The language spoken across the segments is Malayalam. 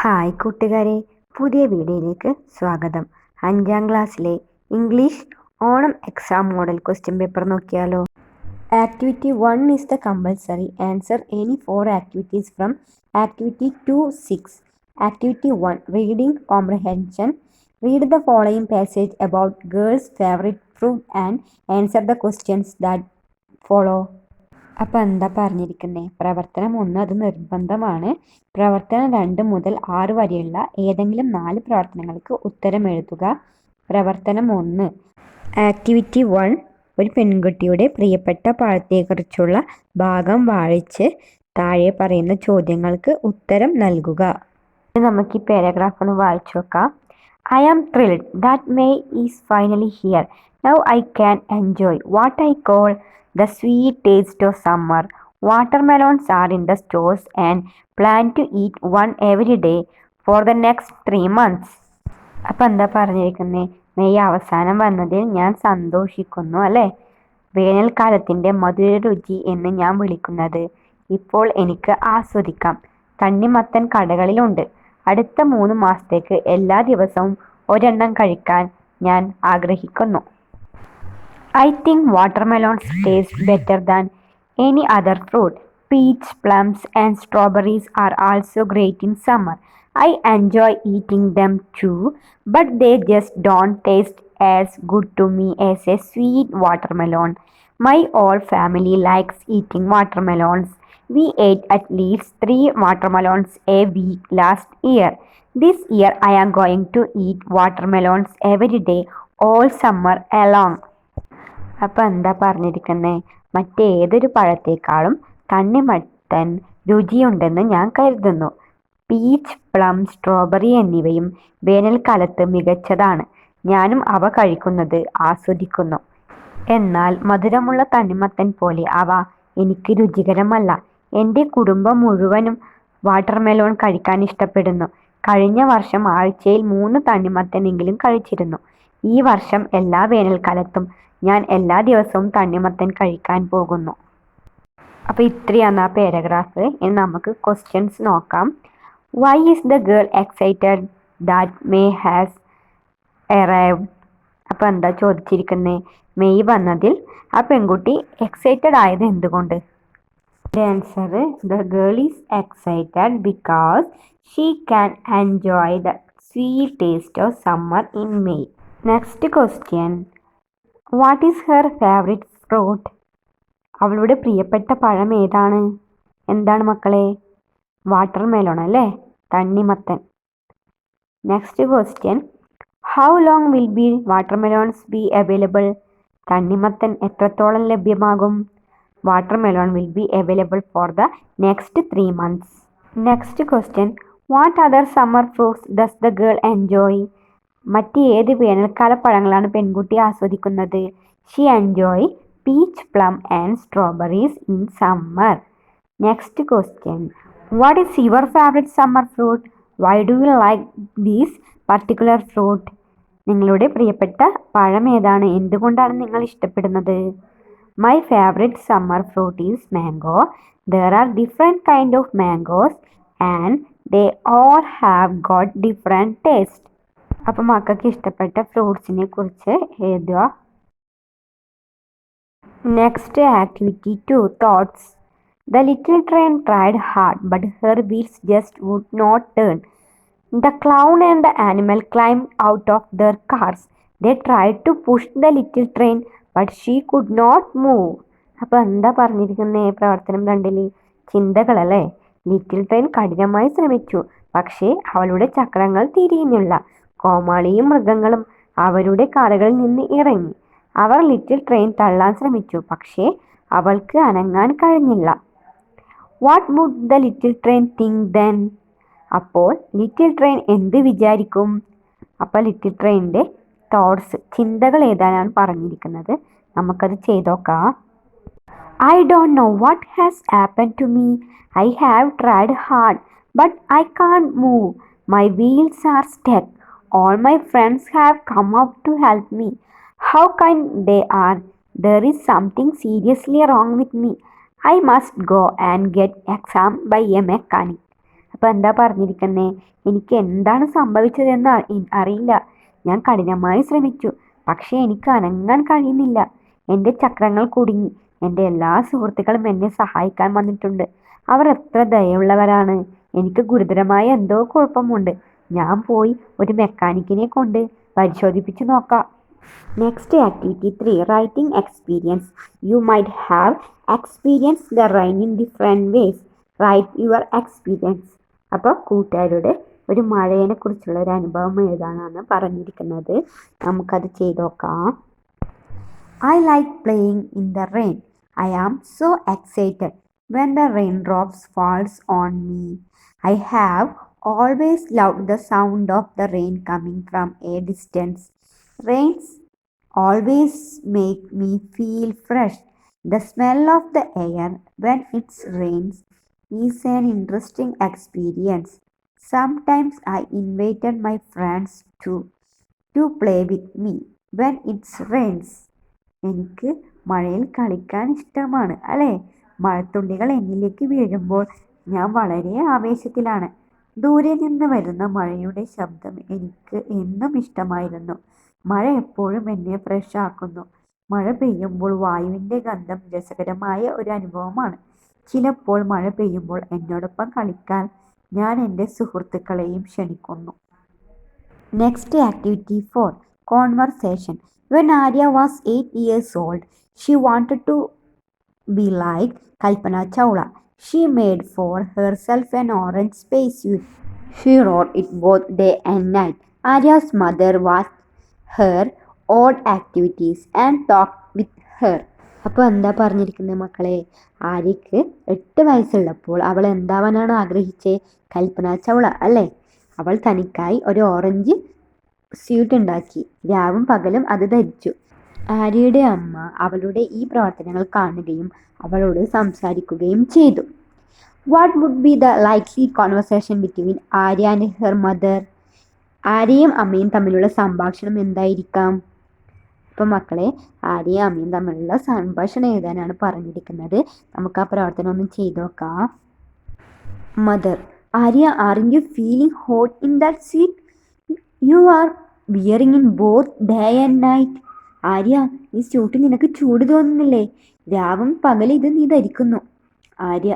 ഹായ് കൂട്ടുകാരെ, പുതിയ വീഡിയോയിലേക്ക് സ്വാഗതം. 5ാം ക്ലാസ്സിലെ English Onam exam model question paper നോക്കിയാലോ. Activity 1 is the compulsory. Answer any 4 activities from activity 2 6. Activity 1 reading comprehension. Read the following passage about girls' favorite fruit and answer the questions that follow. അപ്പം എന്താ പറഞ്ഞിരിക്കുന്നത്? പ്രവർത്തനം 1 അത് നിർബന്ധമാണ്. പ്രവർത്തനം 2 മുതൽ 6 വരെയുള്ള ഏതെങ്കിലും 4 പ്രവർത്തനങ്ങൾക്ക് ഉത്തരം എഴുതുക. പ്രവർത്തനം 1 ആക്ടിവിറ്റി 1 ഒരു പെൺകുട്ടിയുടെ പ്രിയപ്പെട്ട പഴത്തെക്കുറിച്ചുള്ള ഭാഗം വായിച്ച് താഴെ പറയുന്ന ചോദ്യങ്ങൾക്ക് ഉത്തരം നൽകുക. നമുക്ക് ഈ പാരഗ്രാഫ് ഒന്ന് വായിച്ചു നോക്കാം. I am thrilled that May is finally here. Now I can enjoy what I call the sweet taste of summer. Watermelons are in the stores and plan to eat one every day for the next 3 months. അപ്പം എന്താ പറഞ്ഞിരിക്കുന്നത്? മെയ് അവസാനം വന്നതിൽ ഞാൻ സന്തോഷിക്കുന്നു അല്ലേ. വേനൽക്കാലത്തിൻ്റെ മധുര രുചി എന്ന് ഞാൻ വിളിക്കുന്നത് ഇപ്പോൾ എനിക്ക് ആസ്വദിക്കാം. തണ്ണിമത്തൻ കടകളിലുണ്ട്. അടുത്ത 3 മാസത്തേക്ക് എല്ലാ ദിവസവും ഒരെണ്ണം കഴിക്കാൻ ഞാൻ ആഗ്രഹിക്കുന്നു. I think watermelons taste better than any other fruit. Peach, plums and strawberries are also great in summer. I enjoy eating them too, but they just don't taste as good to me as a sweet watermelon. My whole family likes eating watermelons. We ate at least 3 watermelons a week last year. This year I am going to eat watermelons every day all summer long. അപ്പം എന്താ പറഞ്ഞിരിക്കുന്നത്? മറ്റേതൊരു പഴത്തേക്കാളും തണ്ണിമത്തൻ രുചിയുണ്ടെന്ന് ഞാൻ കരുതുന്നു. പീച്ച്, പ്ലം, സ്ട്രോബെറി എന്നിവയും വേനൽക്കാലത്ത് മികച്ചതാണ്. ഞാനും അവ കഴിക്കുന്നത് ആസ്വദിക്കുന്നു. എന്നാൽ മധുരമുള്ള തണ്ണിമത്തൻ പോലെ അവ എനിക്ക് രുചികരമല്ല. എൻ്റെ കുടുംബം മുഴുവനും വാട്ടർമെലോൺ കഴിക്കാൻ ഇഷ്ടപ്പെടുന്നു. കഴിഞ്ഞ വർഷം ആഴ്ചയിൽ 3 തണ്ണിമത്തനെങ്കിലും കഴിച്ചിരുന്നു. ഈ വർഷം എല്ലാ വേനൽക്കാലത്തും ഞാൻ എല്ലാ ദിവസവും തണ്ണിമത്തൻ കഴിക്കാൻ പോകുന്നു. അപ്പോൾ ഇത്രയാണ് ആ പാരഗ്രാഫ്. ഇനി നമുക്ക് ക്വസ്റ്റ്യൻസ് നോക്കാം. Why is the girl excited that May has arrived? അപ്പോൾ എന്താ ചോദിച്ചിരിക്കുന്നത്? മെയ് വന്നതിൽ ആ പെൺകുട്ടി എക്സൈറ്റഡ് ആയത് എന്തുകൊണ്ട്? Answer the girl is excited because she can enjoy the sweet taste of summer in May. Next question, what is her favourite fruit? അവളുടെ പ്രിയപ്പെട്ട പഴം ഏതാണ്? എന്താണ് മക്കളെ? വാട്ടർമെലോൺ അല്ലേ, തണ്ണിമത്തൻ. Next question, how long will be watermelons be available? തണ്ണിമത്തൻ എത്രത്തോളം ലഭ്യമാകും? Watermelon will be available for the next 3 months. Next question, what other summer fruits does the girl enjoy? മറ്റ് ഏത് വേനൽക്കാല പഴങ്ങളാണ് പെൺകുട്ടി ആസ്വദിക്കുന്നത്? She enjoy peach, plum and strawberries in summer. Next question, what is your favourite summer fruit? Why do you like these particular fruit? നിങ്ങളുടെ പ്രിയപ്പെട്ട പഴം ഏതാണ്? എന്തുകൊണ്ടാണ് നിങ്ങൾ ഇഷ്ടപ്പെടുന്നത്? My favourite summer fruit is mango. There are different kind of mangoes and they all have got different taste. അപ്പം മക്കൾക്ക് ഇഷ്ടപ്പെട്ട ഫ്രൂട്ട്സിനെ കുറിച്ച് എഴുതുക. Next activity 2 thoughts. The little train tried hard but her wheels just would not turn. The clown and the animal climbed out of their cars. They tried to push the little train, but she could not move. അപ്പോൾ എന്താ പറഞ്ഞിരിക്കുന്നത്? പ്രവർത്തനം 2 ചിന്തകളല്ലേ. ലിറ്റിൽ ട്രെയിൻ കഠിനമായി ശ്രമിച്ചു, പക്ഷേ അവളുടെ ചക്രങ്ങൾ തിരിയുന്നില്ല. കോമാളിയും മൃഗങ്ങളും അവരുടെ കാറുകളിൽ നിന്ന് ഇറങ്ങി. അവർ ലിറ്റിൽ ട്രെയിൻ തള്ളാൻ ശ്രമിച്ചു, പക്ഷേ അവൾക്ക് അനങ്ങാൻ കഴിഞ്ഞില്ല. What would the little train think then? അപ്പോൾ ലിറ്റിൽ ട്രെയിൻ എന്ത് വിചാരിക്കും? അപ്പോൾ ലിറ്റിൽ ട്രെയിനിൻ്റെ തോട്ട്സ്, ചിന്തകൾ ഏതാനാണ് പറഞ്ഞിരിക്കുന്നത്. നമുക്കത് ചെയ്തോക്കാം. I don't know what has happened to me. I have tried hard but I can't move. My wheels are stuck. All my friends have come out to help me. How kind they are. There is something seriously wrong with me. I must go and get exam by a mechanic. അപ്പം എന്താ പറഞ്ഞിരിക്കുന്നേ? എനിക്ക് എന്താണ് സംഭവിച്ചതെന്ന് അറിയില്ല. ഞാൻ കഠിനമായി ശ്രമിച്ചു, പക്ഷേ എനിക്ക് അനങ്ങാൻ കഴിയുന്നില്ല. എൻ്റെ ചക്രങ്ങൾ കുടുങ്ങി. എൻ്റെ എല്ലാ സുഹൃത്തുക്കളും എന്നെ സഹായിക്കാൻ വന്നിട്ടുണ്ട്. അവർ എത്ര ദയയുള്ളവരാണ്. എനിക്ക് ഗുരുതരമായ എന്തോ കുഴപ്പമുണ്ട്. ഞാൻ പോയി ഒരു മെക്കാനിക്കിനെ കൊണ്ട് പരിശോധിപ്പിച്ചു നോക്കാം. Next activity 3, writing experience. You might have experience the rain in different ways. Write your experience. അപ്പോൾ കൂട്ടുകാരുടെ ഒരു മഴയെ കുറിച്ചുള്ള ഒരു അനുഭവം എഴുതാനാണ് പറഞ്ഞിരിക്കുന്നത്. നമുക്കത് ചെയ്ത് നോക്കാം. I like playing in the rain. I am so excited when the raindrops falls on me. I have always loved the sound of the rain coming from a distance. Rains always make me feel fresh. The smell of the air when it rains is an interesting experience. Sometimes I invited my friends to play with me when it rains. എനിക്ക് മഴയിൽ കളിക്കാൻ ഇഷ്ടമാണ് അല്ലേ? മഴത്തുള്ളികൾ എന്നിലേക്ക് വീഴുമ്പോൾ ഞാൻ വളരെ ആവേശത്തിലാണ്. ദൂരെ നിന്ന് വരുന്ന മഴയുടെ ശബ്ദം എനിക്ക് എന്നും ഇഷ്ടമായിരുന്നു. മഴ എപ്പോഴും എന്നെ ഫ്രഷ് ആക്കുന്നു. മഴ പെയ്യുമ്പോൾ വായുവിൻ്റെ ഗന്ധം രസകരമായ ഒരു അനുഭവമാണ്. ചിലപ്പോൾ മഴ പെയ്യുമ്പോൾ എന്നോടൊപ്പം കളിക്കാൻ ഞാൻ എൻ്റെ സുഹൃത്തുക്കളെയും ക്ഷണിക്കുന്നു. Next activity 4, conversation. When Arya was 8 years old, she wanted to be like Kalpana Chawla. She made for herself an orange spacesuit. She wrote it both day and night. Arya's mother watched her odd activities and talked with her. അപ്പോൾ എന്താ പറഞ്ഞിരിക്കുന്നത് മക്കളെ? ആര്യക്ക് 8 വയസ്സുള്ളപ്പോൾ അവൾ എന്താവാനാണ് ആഗ്രഹിച്ചേ? കൽപ്പന ചൗള അല്ലേ? അവൾ തനിക്കായി ഒരു ഓറഞ്ച് സ്യൂട്ട് ഉണ്ടാക്കി. രാവും പകലും അത് ധരിച്ചു. ആര്യയുടെ അമ്മ അവളുടെ ഈ പ്രവർത്തനങ്ങൾ കാണുകയും അവളോട് സംസാരിക്കുകയും ചെയ്തു. What would be the likely conversation between Arya and her mother? ആര്യയും അമ്മയും തമ്മിലുള്ള സംഭാഷണം എന്തായിരിക്കാം? അപ്പം മക്കളെ, ആര്യയും അമ്മയും തമ്മിലുള്ള സംഭാഷണം എഴുതാനാണ് പറഞ്ഞിരിക്കുന്നത്. നമുക്ക് ആ പ്രവർത്തനം ഒന്ന് ചെയ്തു നോക്കാം. Mother: Arya, aren't you feeling hot in that sweet? You are wearing in both day and night. Arya, ഈ സ്യൂട്ട് നിനക്ക് ചൂട് തോന്നുന്നില്ലേ? രാവും പകലും ഇത് നീ ധരിക്കുന്നു. Arya: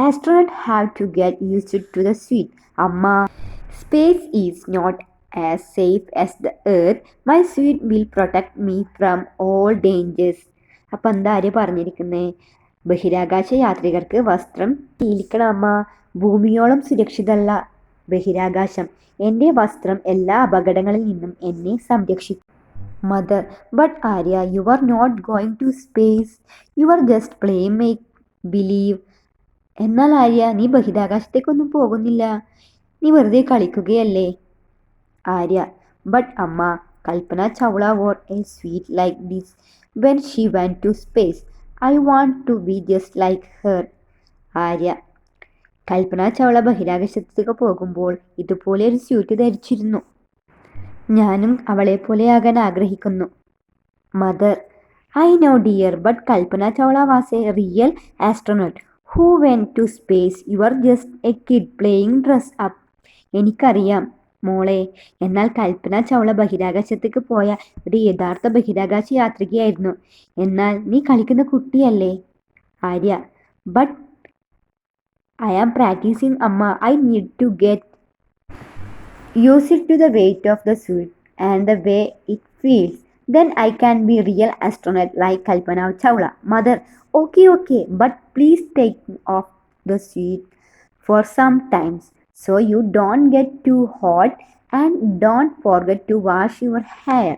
astronaut have to get used to the suit. അമ്മ: space is not as safe as the earth. My suit will protect me from all dangers. അപ്പം എന്താ ആര്യ പറഞ്ഞിരിക്കുന്നത്? ബഹിരാകാശ യാത്രികർക്ക് വസ്ത്രം ശീലിക്കണം അമ്മ. ഭൂമിയോളം സുരക്ഷിതല്ല ബഹിരാകാശം. എൻ്റെ വസ്ത്രം എല്ലാ അപകടങ്ങളിൽ നിന്നും എന്നെ സംരക്ഷിക്കും. Mother: but Arya, you are not going to space. You are just playing make believe. എന്നാൽ ആര്യ, നീ ബഹിരാകാശത്തേക്കൊന്നും പോകുന്നില്ല. നീ വെറുതെ കളിക്കുകയല്ലേ. ആര്യ: ബട്ട് അമ്മ, Kalpana Chawla wore a suit like this when she went to space. I want to be just like her. Arya: Kalpana Chawla ബഹിരാകാശത്തേക്ക് പോകുമ്പോൾ ഇതുപോലെ ഒരു സ്യൂട്ട് ധരിച്ചിരുന്നു. ഞാനും അവളെപ്പോലെയാകാൻ ആഗ്രഹിക്കുന്നു. Mother: I know dear, but Kalpana Chawla was a real astronaut who went to space. You are just a kid playing dress up. എനിക്കറിയാം മോളെ, എന്നാൽ കൽപ്പന ചൗള ബഹിരാകാശത്തേക്ക് പോയ ഒരു യഥാർത്ഥ ബഹിരാകാശ യാത്രികയായിരുന്നു. എന്നാൽ നീ കളിക്കുന്ന കുട്ടിയല്ലേ. Arya: but I am practicing amma. I need to get used to the weight of the suit and the way it feels. Then I can be real astronaut like Kalpana Chawla. Mother: okay, but please take off the suit for some times so you don't get too hot and don't forget to wash your hair.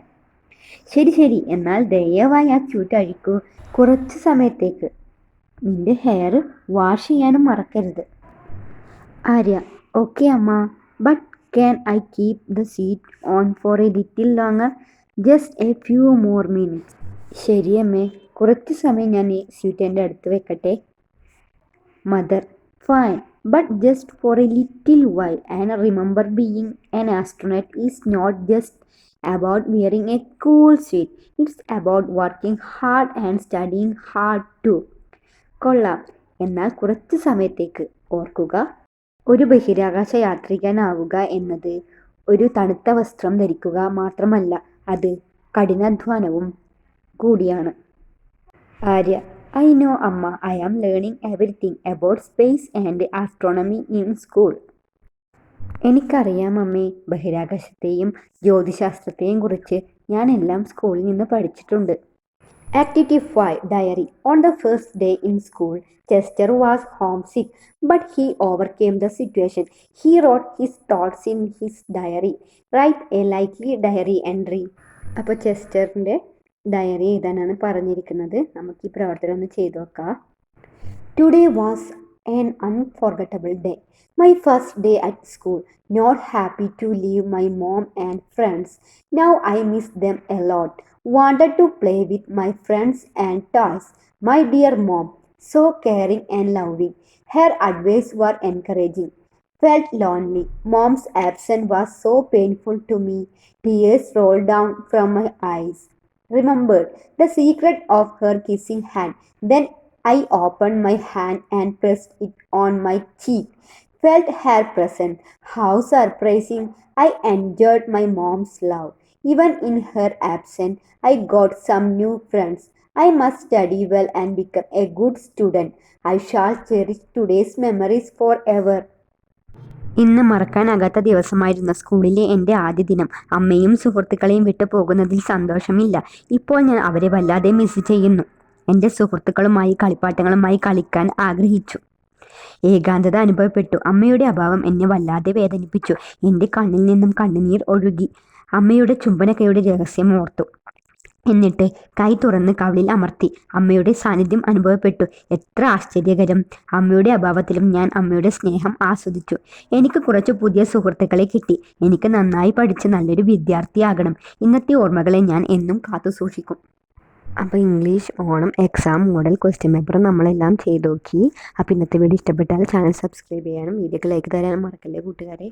ശരി, എന്നാൽ ദയവായി ആ സ്യൂട്ട് അഴിക്കൂ. കുറച്ച് സമയത്തേക്ക് നിന്റെ ഹെയർ വാഷ് ചെയ്യാനും മറക്കരുത്. ആര്യ: ഓക്കെ അമ്മ, but can I keep the seat on for a little longer? Just a few more minutes. ശരി അമ്മേ, കുറച്ച് സമയം ഞാൻ ഈ സീറ്റ് എൻ്റെ അടുത്ത് വെക്കട്ടെ. Mother: fine, but just for a little while. And remember, being an astronaut is not just about wearing a cool suit. It's about working hard and studying hard too. കൊള്ളാം, എന്നാൽ കുറച്ച് സമയത്തേക്ക്. ഓർക്കുക, ഒരു ബഹിരാകാശ യാത്രികനാവുക എന്നത് ഒരു തണുത്ത വസ്ത്രം ധരിക്കുക മാത്രമല്ല, അത് കഠിനാധ്വാനവും കൂടിയാണ്. ആര്യ: ഐ നോ അമ്മ, I am learning everything about space and astronomy in school. എനിക്കറിയാം അമ്മേ, ബഹിരാകാശത്തെയും ജ്യോതിശാസ്ത്രത്തെയും കുറിച്ച് ഞാൻ എല്ലാം സ്കൂളിൽ നിന്ന് പഠിച്ചിട്ടുണ്ട്. Activity 5 Diary. On the first day in school, Chester was homesick, but he overcame the situation. He wrote his thoughts in his diary. Write a likely diary entry. അപ്പോൾ ചെസ്റ്ററിൻ്റെ ഡയറി എഴുതാനാണ് പറഞ്ഞിരിക്കുന്നത്. നമുക്ക് ഈ പ്രവർത്തനം ഒന്ന് ചെയ്തു നോക്കാം. Today was an unforgettable day. My first day at school. Not happy to leave my mom and friends. Now I miss them a lot. Wanted to play with my friends and toys. My dear mom, so caring and loving. Her advice were encouraging. Felt lonely. Mom's absence was so painful to me. Tears rolled down from my eyes. Remembered the secret of her kissing hand. Then I opened my hand and pressed it on my cheek. Felt her presence. How surprising. I enjoyed my mom's love. Even in her absence, I got some new friends. I must study well and become a good student. I shall cherish today's memories forever. ഇന്ന് മറക്കാനാകാത്ത ദിവസമായിരുന്നു സ്കൂളിലെ എൻ്റെ ആദ്യ ദിനം. അമ്മയും സുഹൃത്തുക്കളെയും വിട്ടു പോകുന്നതിൽ സന്തോഷമില്ല. ഇപ്പോൾ ഞാൻ അവരെ വല്ലാതെ മിസ് ചെയ്യുന്നു. എൻ്റെ സുഹൃത്തുക്കളുമായി കളിപ്പാട്ടങ്ങളുമായി കളിക്കാൻ ആഗ്രഹിച്ചു. ഏകാന്തത അനുഭവപ്പെട്ടു. അമ്മയുടെ അഭാവം എന്നെ വല്ലാതെ വേദനിപ്പിച്ചു. എൻ്റെ കണ്ണിൽ നിന്നും കണ്ണുനീർ ഒഴുകി. അമ്മയുടെ ചുംബനക്കൈയുടെ രഹസ്യം ഓർത്തു. എന്നിട്ട് കൈ തുറന്ന് കവിളിൽ അമർത്തി. അമ്മയുടെ സാന്നിധ്യം അനുഭവപ്പെട്ടു. എത്ര ആശ്ചര്യകരം! അമ്മയുടെ അഭാവത്തിലും ഞാൻ അമ്മയുടെ സ്നേഹം ആസ്വദിച്ചു. എനിക്ക് കുറച്ച് പുതിയ സുഹൃത്തുക്കളെ കിട്ടി. എനിക്ക് നന്നായി പഠിച്ച് നല്ലൊരു വിദ്യാർത്ഥിയാകണം. ഇന്നത്തെ ഓർമ്മകളെ ഞാൻ എന്നും കാത്തു സൂക്ഷിക്കും. അപ്പോൾ English Onam exam model question paper നമ്മളെല്ലാം ചെയ്ത് നോക്കി. അപ്പോൾ ഇന്നത്തെ വീഡിയോ ഇഷ്ടപ്പെട്ടാൽ ചാനൽ സബ്സ്ക്രൈബ് ചെയ്യാനും വീഡിയോക്ക് ലൈക്ക് തരാനും മറക്കല്ലേ കൂട്ടുകാരെ.